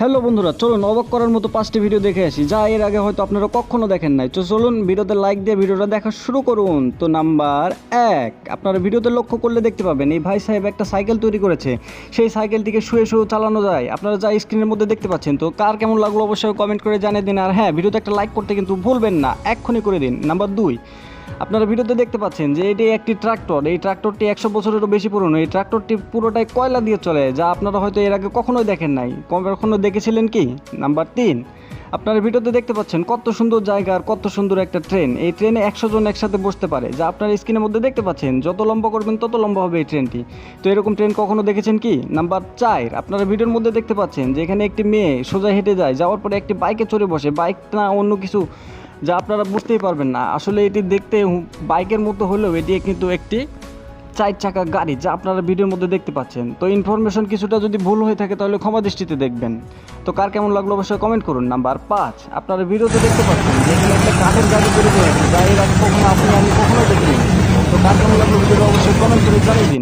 Hello বন্ধুরা, চলুন অবাক করার মতো 5টি ভিডিও দেখে আসি যা এর আগে হয়তো আপনারা কখনো দেখেন নাই। তো চলুন ভিডিওতে লাইক দিয়ে ভিডিওটা দেখা শুরু করুন। তো নাম্বার 1, আপনারা ভিডিওতে লক্ষ্য করলে দেখতে পাবেন এই ভাই সাহেব একটা সাইকেল তৈরি করেছে। সেই সাইকেলটিকে শুয়ে শুয়ে চালানো যায়, আপনারা যা স্ক্রিনের মধ্যে দেখতে পাচ্ছেন। তো কার কেমন লাগলো অবশ্যই কমেন্ট করে জানিয়ে দিন। আর হ্যাঁ, ভিডিওতে একটা লাইক করতে কিন্তু ভুলবেন না, এক্ষুনি করে দিন। নাম্বার 2, আপনারা ভিডিওতে দেখতে পাচ্ছেন যে এটি একটি ট্রাক্টর। এই ট্রাক্টরটি 100 বছরেরও বেশি পুরনো। এই ট্রাক্টরটি পুরোটাই কয়লা দিয়ে চলে, যা আপনারা হয়তো এর আগে কখনোই দেখেন নাই। কখনো দেখেছিলেন কি? নাম্বার 3, আপনারা ভিডিওতে দেখতে পাচ্ছেন কত সুন্দর জায়গা আর কত সুন্দর একটা ট্রেন। এই ট্রেনে 100 জন একসাথে বসতে পারে, যা আপনারা স্ক্রিনের মধ্যে দেখতে পাচ্ছেন। যত লম্বা করবেন তত লম্বা হবে এই ট্রেনটি। তো এরকম ট্রেন কখনো দেখেছেন কি? নাম্বার 4, আপনারা ভিডিওর মধ্যে দেখতে পাচ্ছেন যে এখানে একটি মেয়ে সোজা হেঁটে যায়, যাওয়ার পরে একটি বাইকে চড়ে বসে। বাইক না অন্য কিছু, যা আপনারা বুঝতেই পারবেন না। আসলে এটি দেখতে বাইকের মতো হলেও এটি কিন্তু একটি 4 চাকা গাড়ি, যা আপনারা ভিডিওর মধ্যে দেখতে পাচ্ছেন। তো ইনফরমেশন কিছুটা যদি ভুল হয়ে থাকে তাহলে ক্ষমা দৃষ্টিতে দেখবেন। তো কার কেমন লাগলো অবশ্যই কমেন্ট করুন। নাম্বার 5, আপনারা ভিডিওতে দেখতে পাচ্ছেন যে এখানে একটা কাঠের গাড়ি তৈরি করেছে, যা এর আগে কখনো আমি কখনো দেখিনি। তো কার কেমন লাগলো ভিডিওটা অবশ্যই কমেন্ট করে জানিয়ে দিন।